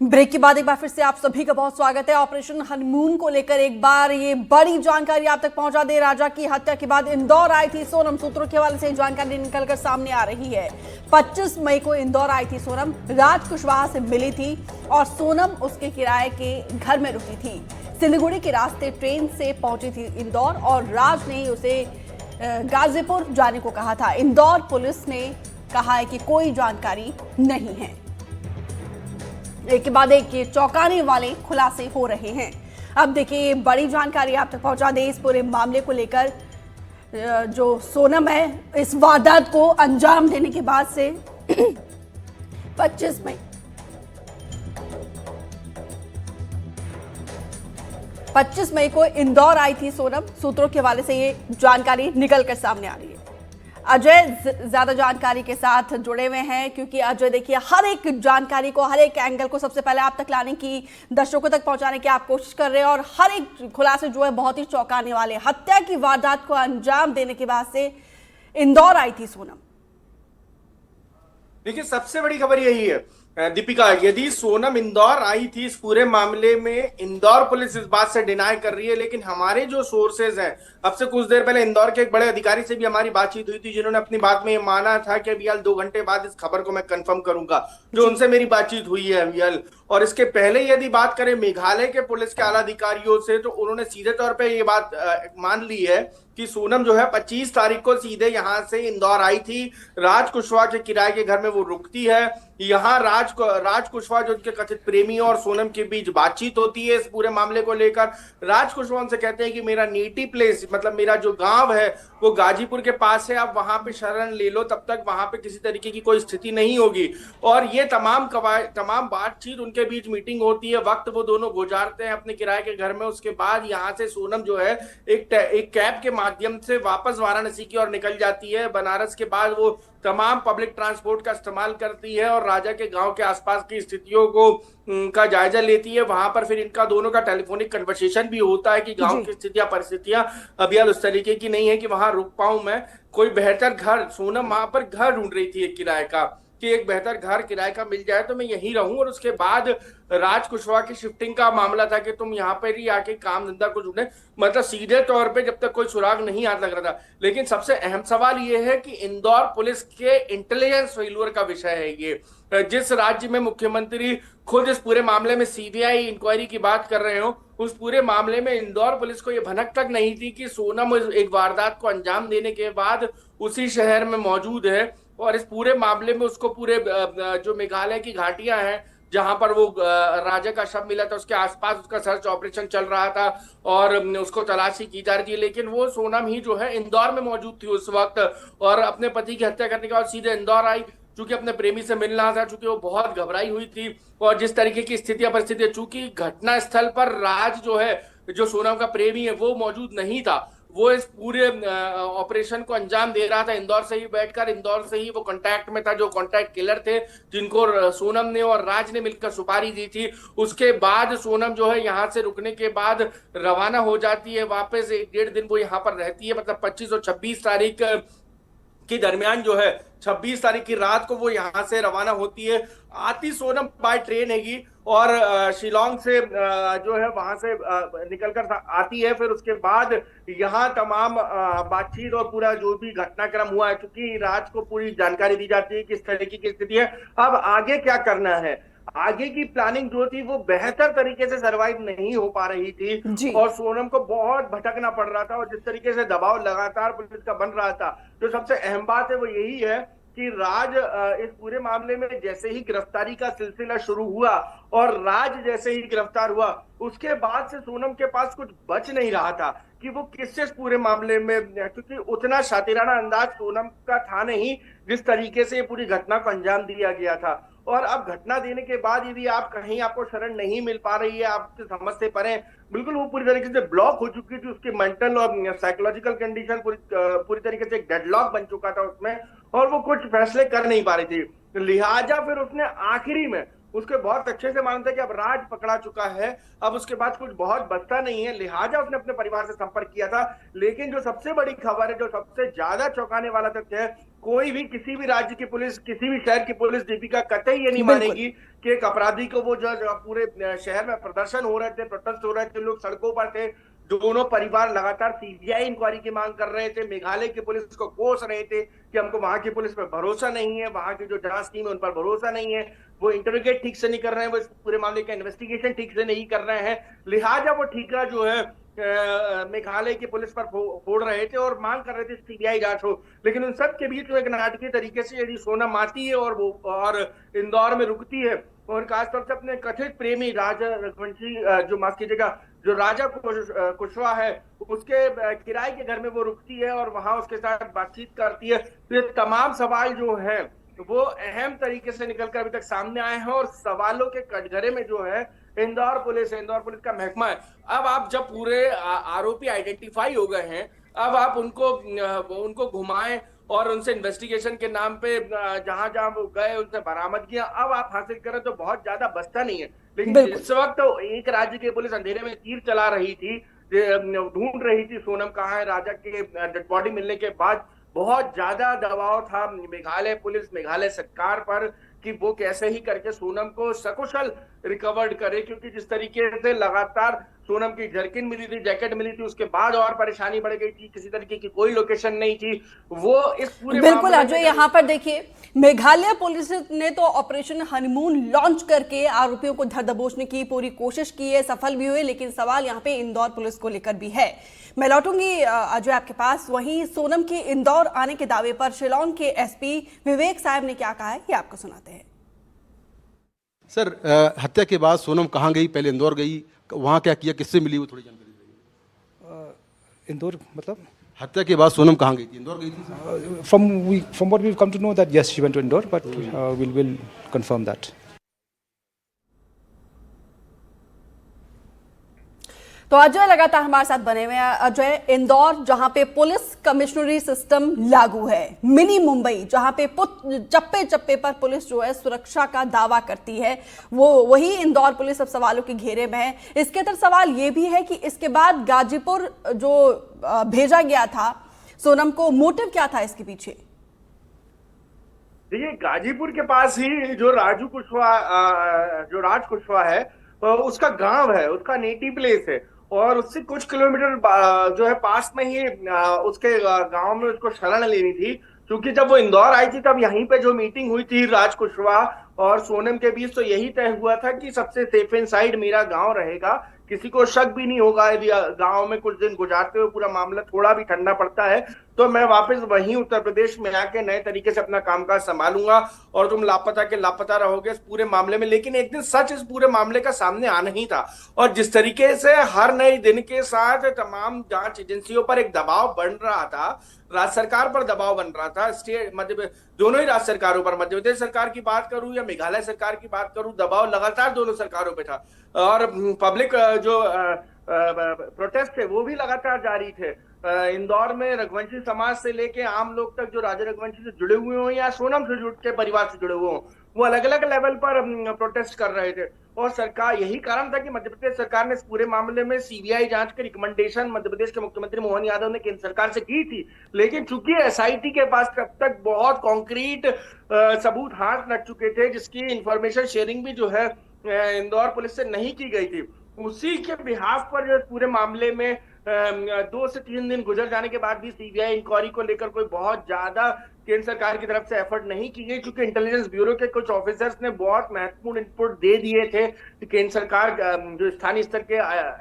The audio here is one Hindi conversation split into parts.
ब्रेक के बाद एक बार फिर से आप सभी का बहुत स्वागत है। ऑपरेशन हनीमून को लेकर एक बार ये बड़ी जानकारी आप तक पहुंचा दे। राजा की हत्या के बाद इंदौर आई थी सोनम। सूत्रों के हवाले से जानकारी निकलकर सामने आ रही है। 25 मई को इंदौर आई थी सोनम, राज कुशवाहा से मिली थी और सोनम उसके किराए के घर में रुकी थी। सिलीगुड़ी के रास्ते ट्रेन से पहुंची थी इंदौर और राज ने उसे गाजीपुर जाने को कहा था। इंदौर पुलिस ने कहा है कि कोई जानकारी नहीं है। एक के बाद एक ये चौंकाने वाले खुलासे हो रहे हैं। अब देखिए बड़ी जानकारी आप तक पहुंचा दे इस पूरे मामले को लेकर। जो सोनम है इस वारदात को अंजाम देने के बाद से 25 मई को इंदौर आई थी सोनम। सूत्रों के हवाले से ये जानकारी निकलकर सामने आ रही है। अजय ज्यादा जानकारी के साथ जुड़े हुए हैं, क्योंकि अजय देखिए हर एक जानकारी को, हर एक एंगल को सबसे पहले आप तक लाने की, दर्शकों तक पहुंचाने की आप कोशिश कर रहे हैं और हर एक खुलासे जो है बहुत ही चौंकाने वाले। हत्या की वारदात को अंजाम देने के बाद से इंदौर आई थी सोनम। देखिए सबसे बड़ी खबर यही है दीपिका, यदि सोनम इंदौर आई थी, इस पूरे मामले में इंदौर पुलिस इस बात से डिनाई कर रही है, लेकिन हमारे जो सोर्सेज हैं, अब से कुछ देर पहले इंदौर के एक बड़े अधिकारी से भी हमारी बातचीत हुई थी, जिन्होंने अपनी बात में ये माना था कि अभी 2 घंटे बाद इस खबर को मैं कंफर्म करूंगा। जो उनसे मेरी बातचीत हुई है अभी। और इसके पहले यदि बात करें मेघालय के पुलिस के आला अधिकारियों से, तो उन्होंने सीधे तौर पर ये बात मान ली है कि सोनम जो है 25 तारीख को सीधे यहां से इंदौर आई थी। राज कुशवाहा के किराए के घर में वो रुकती है। यहाँ राज कुशवाहा जो उनके कथित प्रेमी और सोनम के बीच बातचीत होती है इस पूरे मामले को लेकर। राज कुशवाहा से कहते हैं कि मेरा नेटिव प्लेस, मतलब मेरा जो गांव है वो गाजीपुर के पास है, आप वहां पे शरण ले लो, तब तक वहां पे किसी तरीके की कोई स्थिति नहीं होगी। और ये तमाम बातचीत, उनके बीच मीटिंग होती है, वक्त वो दोनों गुजारते हैं अपने किराए के घर में। उसके बाद यहाँ से सोनम जो है एक कैब के माध्यम से वापस वाराणसी की ओर निकल जाती है। बनारस के बाद वो तमाम पब्लिक ट्रांसपोर्ट का इस्तेमाल करती है और राजा के गांव के आसपास की स्थितियों को का जायजा लेती है। वहां पर फिर इनका दोनों का टेलीफोनिक कन्वर्सेशन भी होता है कि गांव की स्थितियां, परिस्थितियां अभी उस तरीके की नहीं है कि वहां रुक पाऊं मैं। कोई बेहतर घर, सोनम वहां पर घर ढूंढ रही थी एक किराए का, कि एक बेहतर घर किराए का मिल जाए तो मैं यहीं रहूं। और उसके बाद राज कुशवाहा की शिफ्टिंग का मामला था कि तुम यहाँ पर ही आके काम धंधा को ढूंढे, मतलब सीधे तौर पे जब तक कोई सुराग नहीं हाथ लग रहा था। लेकिन सबसे अहम सवाल यह है कि इंदौर पुलिस के इंटेलिजेंस फेल्यूर का विषय है ये। जिस राज्य में मुख्यमंत्री खुद इस पूरे मामले में सीबीआई इंक्वायरी की बात कर रहे हो, उस पूरे मामले में इंदौर पुलिस को यह भनक तक नहीं थी कि सोनम एक वारदात को अंजाम देने के बाद उसी शहर में मौजूद है। और इस पूरे मामले में उसको पूरे जो मेघालय की घाटियां हैं जहां पर वो राजा का शव मिला था, उसके आसपास उसका सर्च ऑपरेशन चल रहा था और उसको तलाशी की जा रही थी। लेकिन वो सोनम ही जो है इंदौर में मौजूद थी उस वक्त, और अपने पति की हत्या करने के बाद सीधे इंदौर आई, चूंकि अपने प्रेमी से मिलना था, चूंकि वो बहुत घबराई हुई थी। और जिस तरीके की स्थितियां परिस्थितियां, चूंकि घटना स्थल पर राज जो है, जो सोनम का प्रेमी है, वो मौजूद नहीं था। वो इस पूरे ऑपरेशन को अंजाम दे रहा था इंदौर से ही बैठकर। इंदौर से ही वो कांटेक्ट में था, जो कांटेक्ट किलर थे जिनको सोनम ने और राज ने मिलकर सुपारी दी थी। उसके बाद सोनम जो है यहाँ से रुकने के बाद रवाना हो जाती है वापस। 1.5 दिन वो यहाँ पर रहती है, मतलब 25 और 26 तारीख के दरमियान जो है, 26 तारीख की रात को वो यहाँ से रवाना होती है। आती सोनम बाय ट्रेन हैगी और शिलोंग से जो है वहां से निकलकर आती है। फिर उसके बाद यहाँ तमाम बातचीत और पूरा जो भी घटनाक्रम हुआ है, क्योंकि राज को पूरी जानकारी दी जाती है कि इस तरीके की स्थिति है, अब आगे क्या करना है। आगे की प्लानिंग जो थी वो बेहतर तरीके से सरवाइव नहीं हो पा रही थी और सोनम को बहुत भटकना पड़ रहा था। और जिस तरीके से दबाव लगातार पुलिस का बन रहा था, जो सबसे अहम बात है वो यही है कि राज इस पूरे मामले में जैसे ही गिरफ्तारी का सिलसिला शुरू हुआ और राज जैसे ही गिरफ्तार हुआ, उसके बाद से सोनम के पास कुछ बच नहीं रहा था कि वो किससे इस पूरे मामले में, क्योंकि उतना शातिराना अंदाज सोनम का था नहीं जिस तरीके से ये पूरी घटना को अंजाम दिया गया था। और अब घटना देने के बाद यदि आप कहीं आपको शरण नहीं मिल पा रही है, आपके समझ से परे, बिल्कुल वो पूरी तरीके से ब्लॉक हो चुकी थी, उसकी मेंटल और साइकोलॉजिकल कंडीशन पूरी तरीके से एक डेडलॉक बन चुका था उसमें, और वो कुछ फैसले कर नहीं पा रही थी। लिहाजा फिर उसने आखिरी में, उसके बहुत अच्छे से मानता है कि अब राज पकड़ा चुका है, अब उसके बाद कुछ बहुत बचता नहीं है, लिहाजा उसने अपने परिवार से संपर्क किया था। लेकिन जो सबसे बड़ी खबर है, जो सबसे ज्यादा चौंकाने वाला तथ्य है, कोई भी किसी भी राज्य की पुलिस, किसी भी शहर की पुलिस दीपिका कतई ये नहीं बिल्कुल। मानेगी कि एक अपराधी को, वो जो पूरे शहर में प्रदर्शन हो रहे थे, प्रोटेस्ट हो रहे थे, लोग सड़कों पर थे, दोनों परिवार लगातार सीबीआई इंक्वायरी की मांग कर रहे थे, मेघालय की पुलिस को कोस रहे थे कि हमको वहां की पुलिस पर भरोसा नहीं है, वहां की जो जांच टीम है उन पर भरोसा नहीं है, वो इंटरोगेट ठीक से नहीं कर रहे हैं, वो इस पूरे मामले का इन्वेस्टिगेशन ठीक से नहीं कर रहे हैं, लिहाजा वो ठीकरा जो है मेघालय की पुलिस पर फोड़ रहे थे और मांग कर रहे थे सीबीआई जांच हो। लेकिन उन सब के बीच में एक नाटकीय तरीके से यदि सोनम आती है और इंदौर में रुकती है, और खासतौर से अपने कथित प्रेमी राजा रघुवंशी, जो माफ कीजिएगा, जो राजा कुशवाहा है, उसके किराए के घर में वो रुकती है और वहां उसके साथ बातचीत करती है, तो ये तमाम सवाल जो है वो अहम तरीके से निकलकर अभी तक सामने आए हैं, और सवालों के कटघरे में जो है इंदौर पुलिस का महकमा है। अब आप जब पूरे आरोपी आइडेंटिफाई हो गए हैं, अब आप उनको घुमाएं और उनसे इन्वेस्टिगेशन के नाम पे जहां जहां वो गए उनसे बरामदगियां अब आप हासिल करें तो बहुत ज्यादा बचता नहीं है। लेकिन जिस वक्त तो एक राज्य की पुलिस अंधेरे में तीर चला रही थी, ढूंढ रही थी सोनम कहाँ है, राजा के डेड बॉडी मिलने के बाद बहुत ज्यादा दबाव था मेघालय पुलिस, मेघालय सरकार पर कि वो कैसे ही करके सोनम को सकुशल रिकवर्ड करे, क्योंकि जिस तरीके से लगातार सोनम की जर्किन मिली थी, जैकेट मिली थी, उसके बाद और परेशानी बढ़ गई थी, किसी तरीके की कोई लोकेशन नहीं थी, वो इस पूरे बिल्कुल अजय, यहाँ पर देखिए मेघालय पुलिस ने तो ऑपरेशन हनीमून लॉन्च करके आरोपियों को धर दबोचने की पूरी कोशिश की है, सफल भी हुए, लेकिन सवाल यहाँ पे इंदौर पुलिस को लेकर भी है। मैं लौटूंगी अजय आपके पास। वहीं सोनम के इंदौर आने के दावे पर शिलांग के एसपी विवेक साहब ने क्या कहा है, ये आपको सुनाते हैं। सर, हत्या के बाद सोनम कहाँ गई? पहले इंदौर गई, वहाँ क्या किया, किससे मिली, वो थोड़ी जानकारी दीजिए। इंदौर मतलब हत्या के बाद सोनम कहाँ गई थी? इंदौर गई थी? from what we've come to know that yes, she went to Indore, but we'll confirm that. तो अजय लगातार हमारे साथ बने हुए हैं। अजय, इंदौर जहां पे पुलिस कमिश्नरी सिस्टम लागू है, मिनी मुंबई जहां पे चप्पे चप्पे पर पुलिस जो है सुरक्षा का दावा करती है, वो वही इंदौर पुलिस अब सवालों के घेरे में है। इसके अंदर सवाल ये भी है कि इसके बाद गाजीपुर जो भेजा गया था सोनम को, मोटिव क्या था इसके पीछे? देखिए, गाजीपुर के पास ही जो राज कुशवाहा है, उसका गांव है, उसका नेटिव प्लेस है, और उससे कुछ किलोमीटर जो है पास में ही उसके गांव में उसको शरण लेनी थी, क्योंकि जब वो इंदौर आई थी तब यहीं पे जो मीटिंग हुई थी राज कुशवाहा और सोनम के बीच, तो यही तय हुआ था कि सबसे सेफ इन साइड मेरा गांव रहेगा, किसी को शक भी नहीं होगा यदि गांव में कुछ दिन गुजारते हुए पूरा मामला थोड़ा भी ठंडा पड़ता है तो मैं वापस वहीं उत्तर प्रदेश में आके नए तरीके से अपना कामकाज संभालूंगा और तुम लापता के लापता रहोगे इस पूरे मामले में। लेकिन एक दिन सच इस पूरे मामले का सामने आना ही था, और जिस तरीके से हर नए दिन के साथ तमाम जांच एजेंसियों पर एक दबाव बन रहा था, राज्य सरकार पर दबाव बन रहा था, स्टेट मध्य दोनों ही राज्य सरकारों पर, मध्य प्रदेश सरकार की बात करूं या मेघालय सरकार की बात करूं, दबाव लगातार दोनों सरकारों पे था, और पब्लिक जो प्रोटेस्ट थे वो भी लगातार जारी थे। इंदौर में रघुवंशी समाज से लेके आम लोग तक जो राजा रघुवंशी से जुड़े हुए हों या सोनम से जुड़ के परिवार से जुड़े हुए हों, वो अलग अलग लेवल पर प्रोटेस्ट कर रहे थे, और सरकार यही कारण था कि मध्य प्रदेश सरकार ने इस पूरे मामले में सीबीआई जांच की रिकमेंडेशन मध्य प्रदेश के मुख्यमंत्री मोहन यादव ने केंद्र सरकार से की थी। लेकिन चूंकि एसआईटी के पास तब तक बहुत कॉन्क्रीट सबूत हाथ लग चुके थे, जिसकी इंफॉर्मेशन शेयरिंग भी जो है इंदौर पुलिस से नहीं की गई थी, उसी के बिहाफ पर जो पूरे मामले में 2 से 3 दिन गुजर जाने के बाद भी सीबीआई इंक्वायरी को लेकर कोई बहुत ज्यादा केंद्र सरकार की तरफ से एफर्ट नहीं की गई, क्योंकि इंटेलिजेंस ब्यूरो के कुछ ऑफिसर्स ने बहुत महत्वपूर्ण इनपुट दे दिए थे कि केंद्र सरकार जो स्थानीय स्तर के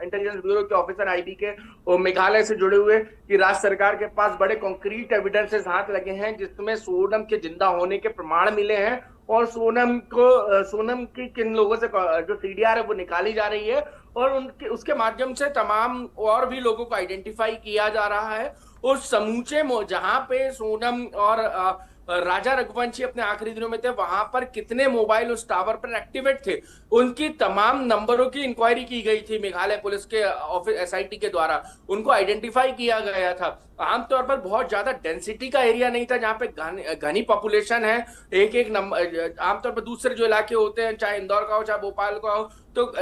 इंटेलिजेंस ब्यूरो के ऑफिसर आईबी के और मेघालय से जुड़े हुए कि राज्य सरकार के पास बड़े कॉन्क्रीट एविडेंसेस हाथ लगे हैं जिसमें सोनम के जिंदा होने के प्रमाण मिले हैं, और सोनम की किन लोगों से जो सीडीआर है वो निकाली जा रही है, और उसके माध्यम से तमाम और भी लोगों को आइडेंटिफाई किया जा रहा है। उस समूचे जहां पे सोनम और राजा रघुवंशी अपने आखिरी दिनों में थे, वहां पर कितने मोबाइल उस टावर पर एक्टिवेट थे, उनकी तमाम नंबरों की इंक्वायरी की गई थी मेघालय पुलिस के ऑफिस एसआईटी के द्वारा, उनको आइडेंटिफाई किया गया था। आमतौर पर बहुत ज्यादा डेंसिटी का एरिया नहीं था जहां पे घनी पॉपुलेशन है, एक नंबर आमतौर पर दूसरे जो इलाके होते हैं, चाहे इंदौर का हो चाहे भोपाल का हो, तो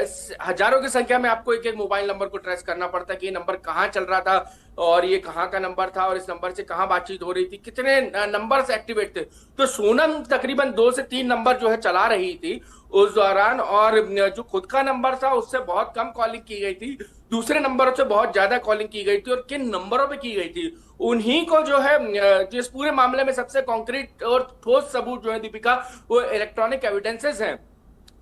हजारों की संख्या में आपको एक मोबाइल नंबर को ट्रेस करना पड़ता है कि ये नंबर कहाँ चल रहा था और ये कहाँ का नंबर था और इस नंबर से कहाँ बातचीत हो रही थी, कितने नंबर एक्टिवेट थे। तो सोनम तकरीबन 2 से 3 नंबर जो है चला रही थी उस दौरान, और जो खुद का नंबर था उससे बहुत कम कॉलिंग की गई थी, दूसरे नंबरों से बहुत ज्यादा कॉलिंग की गई थी। और किन नंबरों पे की गई थी, उन्हीं को जो है जिस पूरे मामले में सबसे कॉन्क्रीट और ठोस सबूत जो है दीपिका, वो इलेक्ट्रॉनिक एविडेंसेस हैं,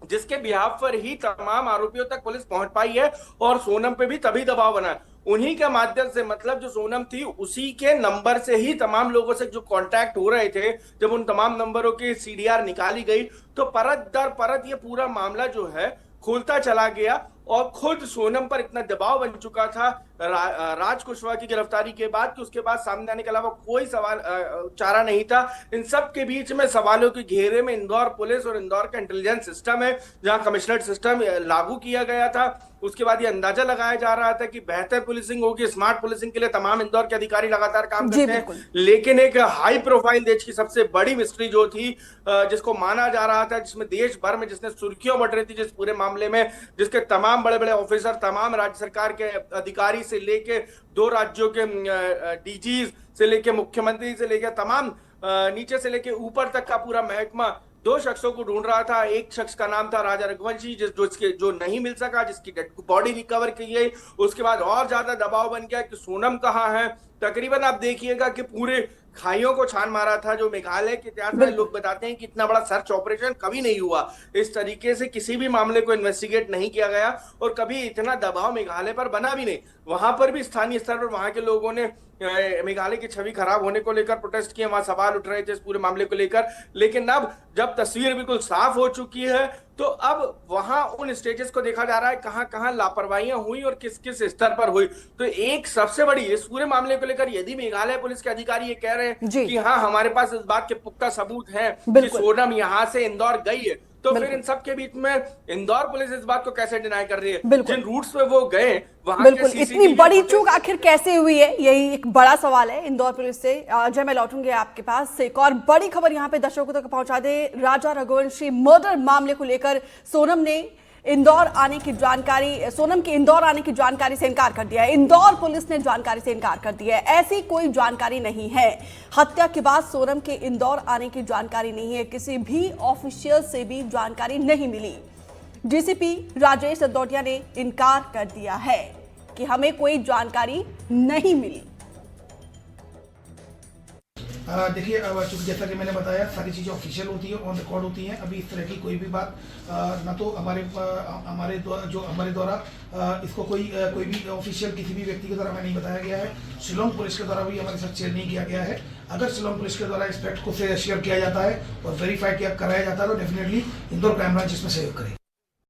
जिसके बिहाफ पर ही तमाम आरोपियों तक पुलिस पहुंच पाई है और सोनम पे भी तभी दबाव बना है। उन्हीं के माध्यम से, मतलब जो सोनम थी उसी के नंबर से ही तमाम लोगों से जो कांटेक्ट हो रहे थे, जब उन तमाम नंबरों की सीडीआर निकाली गई तो परत दर परत ये पूरा मामला जो है खुलता चला गया। और खुद सोनम पर इतना दबाव बन चुका था राज कुशवाहा की गिरफ्तारी के बाद कि उसके बाद सामने आने के अलावा कोई सवाल चारा नहीं था। इन सब के बीच में सवालों के घेरे में इंदौर पुलिस और इंदौर का इंटेलिजेंस सिस्टम है, जहां कमिश्नरेट सिस्टम लागू किया गया था। उसके बाद ये अंदाजा लगाया जा रहा था कि बेहतर पुलिसिंग होगी, स्मार्ट पुलिसिंग के लिए तमाम इंदौर के अधिकारी लगातार काम करते हैं। लेकिन एक हाई प्रोफाइल देश की सबसे बड़ी मिस्ट्री जो थी, जिसको माना जा रहा था, जिसमें देश भर में जिसने सुर्खियों बट रही थी जिस पूरे मामले में, जिसके तमाम बड़े बड़े ऑफिसर, तमाम राज्य सरकार के अधिकारी से लेके 2 राज्यों के डीजीज से लेके मुख्यमंत्री से लेके तमाम नीचे से लेके ऊपर तक का पूरा महकमा 2 शख्सों को ढूंढ रहा था। एक शख्स का नाम था राजा रघुवंशी, जो नहीं मिल सका, जिसकी डेड बॉडी रिकवर की गई। उसके बाद और ज्यादा दबाव बन गया कि सोनम कहाँ है। तकरीबन आप देखिएगा कि पूरे खाइयों को छान मारा था, जो मेघालय के इतिहास में लोग बताते हैं कि इतना बड़ा सर्च ऑपरेशन कभी नहीं हुआ, इस तरीके से किसी भी मामले को इन्वेस्टिगेट नहीं किया गया और कभी इतना दबाव मेघालय पर बना भी नहीं। वहां पर भी स्थानीय स्तर पर वहां के लोगों ने मेघालय की छवि खराब होने को लेकर प्रोटेस्ट किए, वहां सवाल उठ रहे थे इस पूरे मामले को लेकर। लेकिन अब जब तस्वीर बिल्कुल साफ हो चुकी है तो अब वहां उन स्टेजेस को देखा जा रहा है कहां कहां लापरवाहियां हुई और किस किस स्तर पर हुई। तो एक सबसे बड़ी इस पूरे मामले को लेकर यदि मेघालय पुलिस के अधिकारी ये कह रहे हैं कि हाँ हमारे पास इस बात के पुख्ता सबूत हैं कि सोनम यहां से इंदौर गई है, तो फिर इन सब के बीच में इंदौर पुलिस इस बात को कैसे डिनाई कर रही है? जिन रूट्स पे वो गए वहां बिल्कुल, इतनी बड़ी चूक आखिर कैसे हुई है, यही एक बड़ा सवाल है इंदौर पुलिस से। अजय, मैं लौटूंगी आपके पास। एक और बड़ी खबर यहां पे दर्शकों तक पहुंचा दे। राजा रघुवंशी मर्डर मामले को लेकर सोनम के इंदौर आने की जानकारी से इनकार कर दिया है। इंदौर पुलिस ने जानकारी से इनकार कर दिया है, ऐसी कोई जानकारी नहीं है। हत्या के बाद सोनम के इंदौर आने की जानकारी नहीं है, किसी भी ऑफिशियल से भी जानकारी नहीं मिली। डीसीपी राजेश दौटिया ने इनकार कर दिया है कि हमें कोई जानकारी नहीं मिली। देखिए, चूंकि जैसा कि मैंने बताया सारी चीज़ें ऑफिशियल होती है, ऑन रिकॉर्ड होती हैं। अभी इस तरह की कोई भी बात ना तो हमारे द्वारा इसको कोई भी ऑफिशियल किसी भी व्यक्ति के द्वारा हमें नहीं बताया गया है। शिलोंग पुलिस के द्वारा भी हमारे साथ शेयर नहीं किया गया है। अगर शिलोंग पुलिस के द्वारा इस फैक्ट को शेयर किया जाता है और वेरीफाई कराया जाता है तो डेफिनेटली इंदौर क्राइम ब्रांच इसमें सहयोग करेगी।